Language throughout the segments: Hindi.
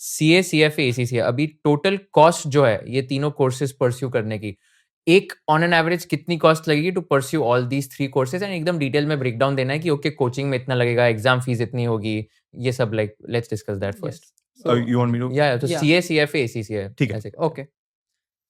CA, CFA, ACCA, अभी टोटल कॉस्ट जो है ये तीनों कोर्सेज परस्यू करने की, एक ऑन एन एवरेज कितनी कॉस्ट लगेगी to pursue all these 3 courses, and एकदम डिटेल में ब्रेक डाउन देना है कि ओके कोचिंग में इतना लगेगा, एग्जाम फीस इतनी होगी, ये सब like let's discuss that first. Yes. So, You want me to? या तो Yeah. CA, CFA, ACCA ठीक है. ऐसे. okay.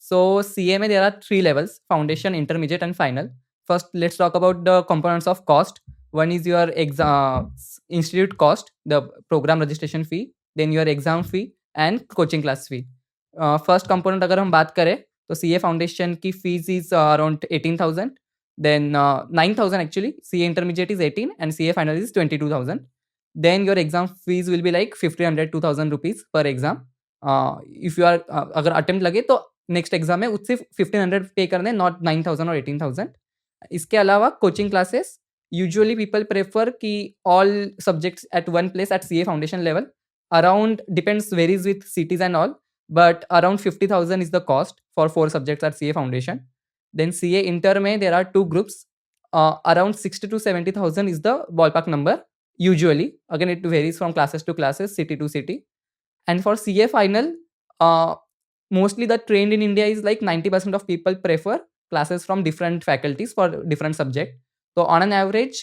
So CA में there are 3 levels: foundation, intermediate, and final. First, let's talk about the components of cost. One is your institute cost, the program registration fee, then your exam fee and coaching class fee. First component अगर हम बात करें तो CA foundation की fees is around 18,000. Then 9,000 actually. CA intermediate is 18 and CA final is 22,000. Then your exam fees will be like 1,500 2,000 rupees per exam. If you are अगर attempt लगे तो नेक्स्ट एग्जाम में उससे 1500 पे करने, नॉट 9000 और 18000. इसके अलावा coaching classes, usually people prefer कि all subjects at one place at CA foundation level. Around depends varies with cities and all, but around 50,000 is the cost for 4 subjects at CA foundation. Then CA inter में there are 2 groups. Around 60 to 70,000 is the ballpark number usually. Again, it varies from classes to classes, city to city. And for CA final, mostly the trend in India is like 90% of people prefer classes from different faculties for different subject. So on an average,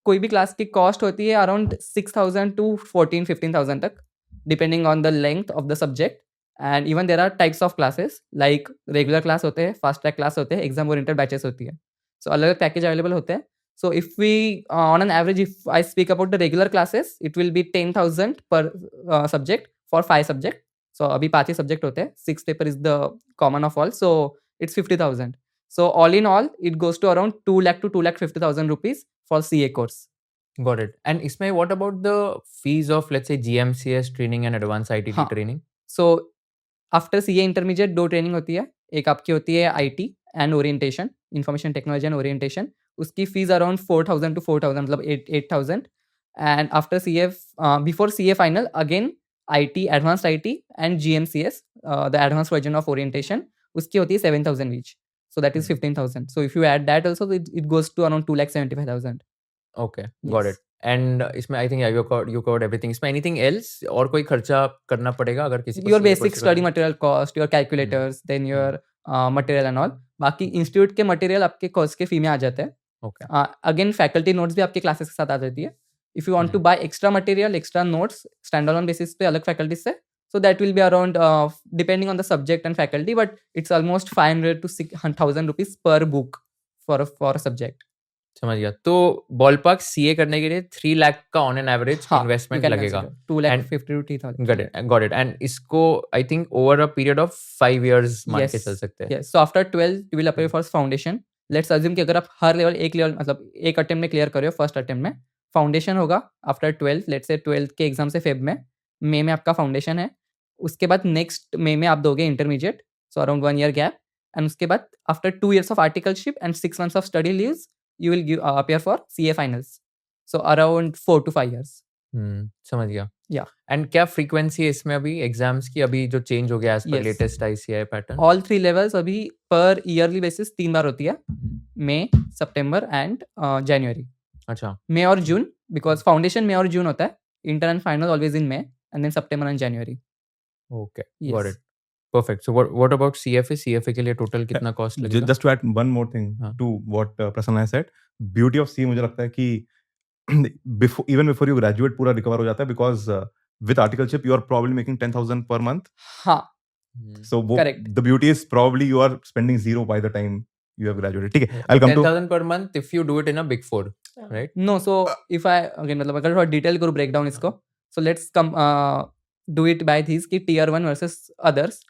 कोई भी क्लास की कॉस्ट होती है अराउंड 6,000 to 14-15,000 तक, depending on the length of the subject. And even there are types of classes, like regular class होते हैं, फास्ट ट्रैक क्लास होते हैं, एग्जाम ओरिएंटेड बैचेस होती है. सो अलग अलग पैकेज अवेलेबल होते हैं. So if we on an average, if I speak about the regular classes, it will be 10,000 per subject for 5 subject. So अभी 5 ही subject होते हैं, 6 paper is the common of all, so it's 50,000. So all in all, it goes to around 2 lakh to 2,50,000 rupees for CA course. Got it. And इसमें what about the fees of let's say GMCS training and advanced ITT हाँ. training? So after CA intermediate 2 training होती है. एक आपकी होती है IT and orientation, information technology and orientation. उसकी फीस अराउंड 4,000 to 4,000, मतलब 8,000. And after CA, before CA final, again IT, advanced IT and GMCS, the advance version of orientation, उसकी होती है 7,000 each. So that is 15,000. So if you add that also, it goes to around 2,75,000. Okay, got it. And इसमें I think you covered everything. इसमें anything else और कोई खर्चा करना पड़ेगा अगर किसी को Your CA basic pursue study करना है? material cost, your calculators, then your material and all. बाकी इंस्टीट्यूट के मटेरियल आपके कोर्स के फी में आ जाते हैं. Okay. अगेन फैकल्टी नोट्स भी आपके क्लासेस के साथ आ जाती है. If you want to buy extra material, extra notes stand alone basis पे अलग फैकल्टी से, so that will be around, depending on the subject and faculty, but it's almost 500 to 1,000 rupees per book for subject. समझ गया. तो बॉलपार्क CA करने के लिए 3 लाख का ऑन एन एवरेज इन्वेस्टमेंट लगेगा. 2,50,000 to 3,000. Got it. And इसको I think over a period of 5 years मान के चल सकते हैं. Yes. So after 12 you will apply for foundation. Let's assume कि अगर आप हर लेवल एक लेवल मतलब एक अटेम्प्ट में क्लियर कर रहे हो, फर्स्ट अटेम्प्ट में फाउंडेशन होगा. आफ्टर 12, लेट्स से 12 के एग्जाम से फेब में आपका फाउंडेशन है. उसके बाद नेक्स्ट मई में आप दोगे intermediate, so around 1 year gap. And उसके बाद after 2 years of articleship and 6 months of study leaves, you will give appear for CA finals. So around 4 to 5 years. समझ गया. Yeah. एंड क्या फ्रीक्वेंसी है इसमें अभी एग्जाम्स की, अभी जो चेंज हो गया as per Yes. Latest ICAI pattern? All 3 levels अभी पर ईयरली बेसिस 3 बार होती है, मई, सितंबर एंड जनवरी. अच्छा. मई और जून, बिकॉज फाउंडेशन मई और जून होता है, inter and final always in May, and then September and January. Okay, Yes. Got it. Perfect. So what about CFA के लिए टोटल कितना कॉस्ट लगेगा? Just to add one more thing हाँ. to what Prasanna has said, beauty of CA मुझे लगता है कि even before you graduate पूरा recover हो जाता है, because with articleship you are probably making 10,000 per month. हाँ. So Correct. the beauty is probably you are spending zero by the time you have graduated. ठीक है, I'll come to 10,000 per month if you do it in a big 4, right? No, so if I again मतलब अगर थोड़ा डिटेल करूँ ब्रेक डाउन इसको, so let's come do it by these कि tier 1 versus others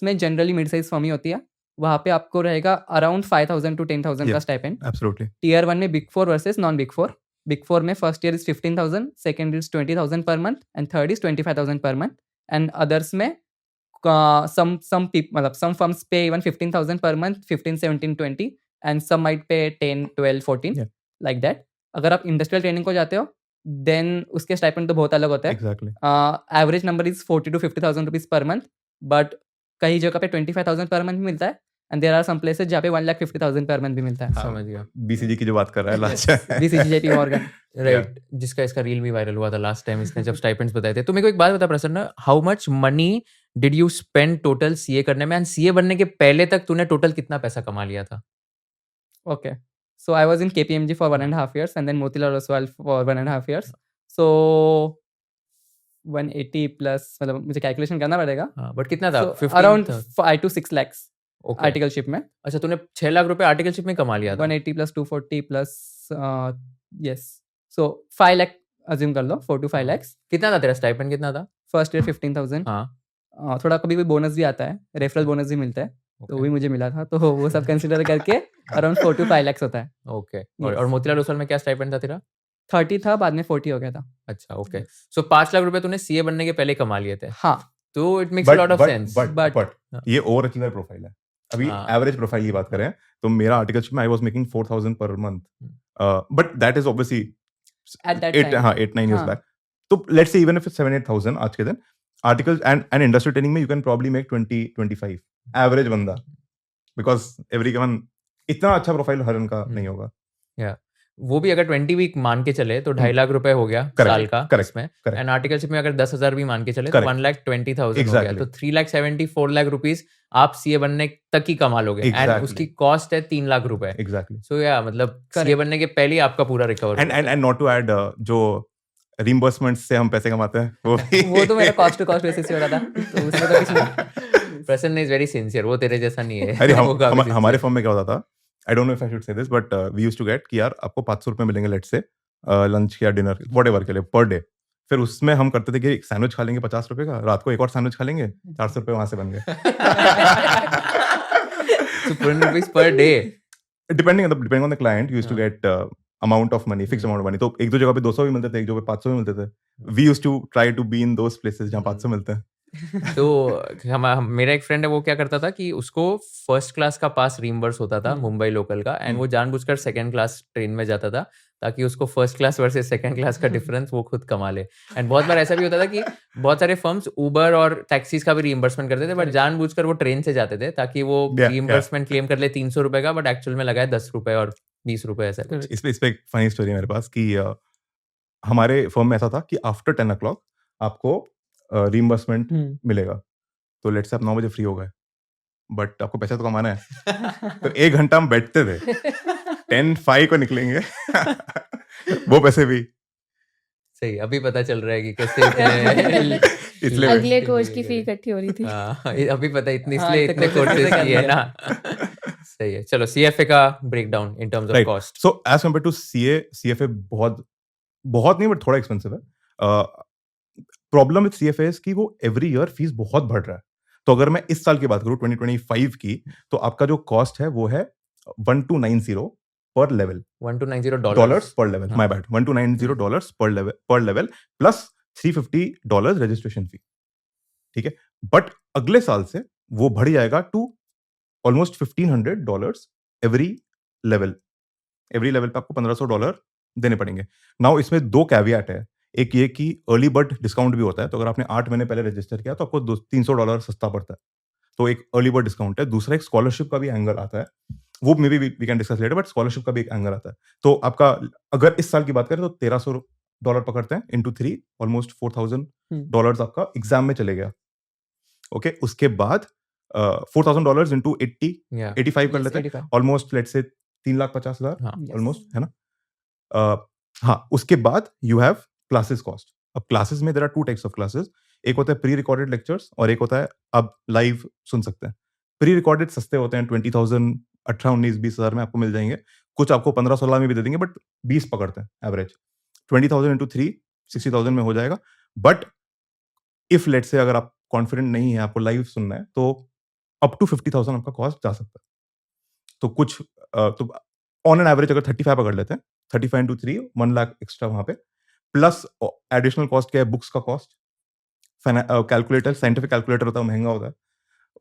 में जनरली मिड साइज फर्म ही होती है. वहाँ पे आपको रहेगा अराउंड 5,000 to 10,000 का स्टाइपेंड. absolutely. टीयर 1 में big 4 versus non big 4. Big 4 में first year is 15,000, second is 20,000 per month and third is 25,000 per month. And others में some firms pay even 15,000 per month, 15, 17, 20, and some might pay 10, 12, 14, Yeah. like that. अगर आप इंडस्ट्रियल ट्रेनिंग को जाते हो, देन उसके स्टाइपेंड तो बहुत अलग होता है. Exactly. Average number is 40 to 50,000 rupees per month, but कई जगह पे 25,000 पर मंथ मिलता है, and there are some places जहाँ पे 1,50,000 पर मंथ भी मिलता है. हाँ, समझ गया। बीसीजी की जो बात कर रहा है last BCG, JP Morgan. Right, जिसका इसका रील भी वायरल हुआ था लास्ट टाइम इसने जब स्टाइपेंड्स बताए थे। तो मेरे को एक बात बता प्रसन्न, how much money did you spend total CA करने में, एंड सीए बनने के पहले तक तूने टोटल कितना पैसा कमा लिया था? Okay. So I was in KPMG for 1.5 years and then Motilal Oswal for 1.5 years. So 180 plus, मतलब मुझे कैलकुलेशन करना पड़ेगा. हाँ, बट कितना था? So 15 around था? 5 to 6 lakhs ओके। आर्टिकलशिप में. अच्छा, तूने 6 लाख रुपए आर्टिकलशिप में कमा लिया था? 180 plus 240 plus yes. So 5 lakh assume कर लो, 4 to 5 lakhs. कितना था तेरा स्टाइपेंड, कितना था? First year 15,000. हाँ, थोड़ा कभी कोई बोनस भी आता है, रेफरल बोनस भी मिलता है, तो ओके, वो भी मुझे मिला था. तो वो सब कंसिडर करके अराउंड 4 to 5 lakhs होता है. ओके। Yes. और मोतीलाल ओसवाल में क्या स्टाइपेंड था तेरा? 30 था, बाद में 40 हो गया था. अच्छा, ओके। सो 5 लाख रुपए तूने सीए बनने के पहले कमा लिए थे। हाँ. तो it makes a lot of sense. but- but ये ओवर अचीवर प्रोफाइल है. अभी हाँ। एवरेज प्रोफाइल की बात करें तो मेरा आर्टिकलशिप में आई वाज मेकिंग 4,000 पर month, but that is obviously At that time. 8-9 years हाँ. बैक. तो लेट्स से इवन इफ 7-8,000 आज के दिन आर्टिकल एंड इंडस्ट्री ट्रेनिंग में you can probably make 20-25 average बंदा, बिकॉज एवरी वन इतना अच्छा प्रोफाइल हर उनका नहीं होगा. वो भी अगर 20 वीक मान के चले तो 2.5 लाख रुपए हो गया Correct, साल का correct, इसमें, correct. एंड आर्टिकलशिप में अगर 10,000 भी मान के चले तो Correct. 1,20,000 हो गया, Exactly. तो 3,74 लाख रुपीस आप सीए बनने तक ही कमा लोगे, एंड Exactly. उसकी कॉस्ट है 3 लाख रुपए. एग्जैक्टली. सो या मतलब Correct. सीए बनने के पहले ही आपका पूरा recover and not to add जो रिइंबर्समेंट से हम पैसे कमाते हैं वो भी वो तो मेरा कॉस्ट टू कॉस्ट बेसिस पे होता था, तो उसमें तो कुछ नहीं. प्रसन्न इज वेरी सिंसियर, वो तेरे जैसा नहीं है. अरे वो काफी sincere हमारे है. फर्म में क्या होता था, I don't know if I should say this, but we used to get कि यार आपको 500 रुपए मिलेंगे लेट्स से लंच या डिनर व्हाटएवर के लिए पर डे. फिर उसमें हम करते थे कि एक सैंडविच खा लेंगे 50 रुपए का, रात को एक और सैंडविच खा लेंगे, 400 रुपए वहां से बन गए. So 400 rupees per day. Depending on the client you used to हाँ. Get amount of money, fix amount of money. तो एक दो जगह पे 200 भी मिलते थे, एक जगह पे 500 भी मिलते थे. We used to try to be in those places जहां 500 मिलते हैं. तो मेरा एक फ्रेंड है, वो क्या करता था कि उसको फर्स्ट क्लास का पास रिइंबर्स होता था मुंबई लोकल का, एंड वो जानबूझकर सेकंड क्लास ट्रेन में जाता था ताकि उसको first class versus second class का डिफरेंस वो खुद कमा ले. एंड बहुत बार ऐसा भी होता था कि बहुत सारे फर्म्स उबर और टैक्सीज का भी रिइंबर्समेंट करते थे, बट जानबूझकर वो ट्रेन से जाते थे ताकि वो Yeah, रिइंबर्समेंट क्लेम कर ले 300 रुपए का, बट एक्चुअल में लगाए 10 रुपए और 20 रुपए ऐसा कुछ. इस पे एक फनी स्टोरी है मेरे पास कि हमारे फर्म में ऐसा था कि आफ्टर 10 o'clock आपको रिइंबर्समेंट मिलेगा. तो लेट्स से आप 9 बजे फ्री हो गए, बट आपको पैसा तो कमाना है. तो 1 घंटा हम बैठते थे, 10:05 को निकलेंगे. वो पैसे भी सही, अभी पता चल रहा है कि कैसे इतने इसलिए अगले कोर्स की फी इकट्ठी हो रही थी. हाँ, अभी पता इतनी हाँ, इसलिए इतने इतने courses कोर्सेज कर किए लिए. ना. सही है. चलो सीएफए का breakdown in terms of right. Cost. So as compare to CFA बहुत नहीं, बट थोड़ा एक्सपेंसिव है. प्रॉब्लम विद सीएफए कि वो एवरी ईयर फीस बहुत बढ़ रहा है. तो अगर मैं इस साल की बात करूं 2025 की, तो आपका जो कॉस्ट है वो है 1290 पर लेवल. $1290 डॉलर्स पर लेवल, हाँ. My bad. $1290 पर लेवल प्लस $350 रजिस्ट्रेशन फी. ठीक है. बट अगले साल से वो बढ़ जाएगा to almost $1,500 every level. Every level पे आपको $1,500 देने पड़ेंगे. नाउ इसमें 2 कैविएट है. एक ये कि अर्ली बर्ड डिस्काउंट भी होता है, तो अगर आपने 8 महीने पहले रजिस्टर किया तो आपको $300 सस्ता पड़ता है. तो एक अर्ली बर्ड डिस्काउंट है. दूसरा एक स्कॉलरशिप का भी एंगल आता है, वो maybe we can discuss later, but scholarship का भी एक एंगल आता है. तो आपका अगर इस साल की बात करें तो $1,300 पकड़ते हैं इंटू 3, ऑलमोस्ट $4,000 आपका एग्जाम में चले गया. ओके. उसके बाद $4,000 इंटू 85 कर लेते हैं, ऑलमोस्ट लेट्स से 3,50,000 हाँ. ऑलमोस्ट, है ना. हाँ. उसके बाद यू हैव क्लासेस कॉस्ट. अब क्लासेस में there are 2 types of classes. एक होता है प्री रिकॉर्डेड लेक्चर्स और एक होता है आप लाइव सुन सकते हैं. प्री रिकॉर्डेड सस्ते होते हैं, 20,000 18-19-20,000 में आपको मिल जाएंगे. कुछ आपको 15-16 में भी दे देंगे, बट 20 पकड़ते हैं एवरेज. 20,000 इंटू 3 60,000 में हो जाएगा. बट इफ लेट्स से अगर आप कॉन्फिडेंट नहीं है, आपको लाइव सुनना है, तो अप टू 50,000 आपका कॉस्ट जा सकता है. तो कुछ तो ऑन एन एवरेज अगर 35 पकड़ लेते हैं, 35 इंटू 3 1 लाख एक्स्ट्रा वहां पे, प्लस एडिशनल कॉस्ट क्या है, बुक्स का कॉस्ट, कैलकुलेटर, साइंटिफिक कैलकुलेटर होता है, महंगा होता है,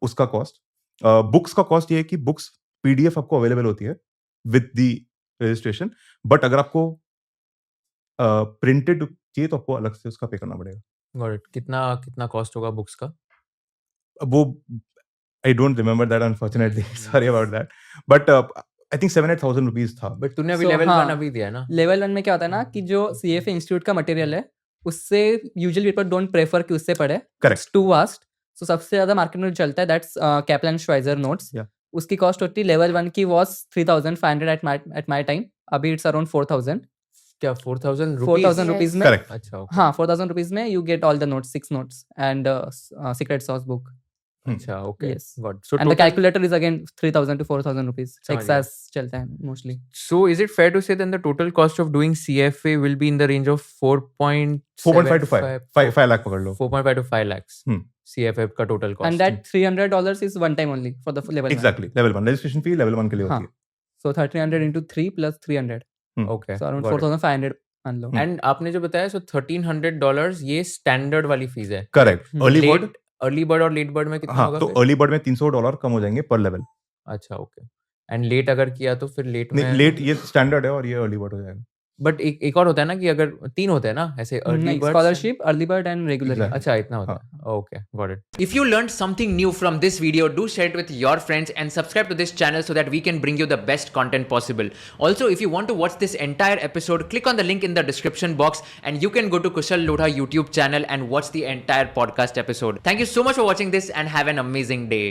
उसका कॉस्ट. बुक्स का कॉस्ट ये है कि बुक्स पीडीएफ आपको अवेलेबल होती है विद द रजिस्ट्रेशन, बट अगर आपको प्रिंटेड चाहिए तो आपको अलग से उसका पे करना पड़ेगा. Got it. कितना कॉस्ट होगा बुक्स का? अब वो I don't remember that, unfortunately. Sorry about that. But I think 7,000-8,000 rupees था. बट तूने अभी So, लेवल हाँ, 1 अभी दिया ना? लेवल 1 में क्या होता है ना कि जो CFA इंस्टीट्यूट का मटेरियल है उससे यूजुअली पीपल डोंट प्रेफर कि उससे पढ़े. Correct. It's too vast. So सबसे ज्यादा मार्केट में जो चलता है that's Kaplan Schweser notes. Yeah. उसकी कॉस्ट होती है लेवल 1 की वाज 3,500 एट माय टाइम. अभी इट्स अराउंड 4,000. क्या 4,000 4,000 रुपीस? रुपीज में. Correct. अच्छा, okay. हाँ, 4,000 रुपीज में you get all the notes, 6 notes and secret sauce book. अच्छा, okay. Yes. Got it. So and the total- calculator is again 3,000 to 4,000 rupees. समझ एक्सास चलता है mostly. So is it fair to say then the total cost of doing CFA will be in the range of 4.5 to 5. 5 lakh पकड़ लो. 4.5 to 5 lakhs. Hmm. CFA का total cost. And that $300 is one time only for the level 1. Exactly. Level 1. Registration fee level 1 के लिए होती है. So 1,300 into 3 plus 300. Okay. So around got it. 4,500 मान लो. And आपने जो बताया so $1,300 ये standard वाली फीस है. Correct. Early bird. Early bird और लेट बर्ड में कितना हाँ, होगा तो फिर? अर्ली बर्ड में $300 कम हो जाएंगे पर लेवल. अच्छा, ओके. एंड लेट अगर किया तो फिर लेट नहीं, में लेट ये स्टैंडर्ड है और ये अर्ली बर्ड हो जाएगा. बट एक और होता है ना कि अगर 3 होते हैं ना ऐसे अर्ली नहीं, bird scholarship, early bird and regular. Exactly. अच्छा इतना होता है. Okay, got it. If you learned something new from this video, do share it with your friends and subscribe to this channel so that we can bring you the best content possible. Also, if you want to watch this entire episode, click on the link in the description box and you can go to Kushal Lodha YouTube channel and watch the entire podcast episode. Thank you so much for watching this and have an amazing day.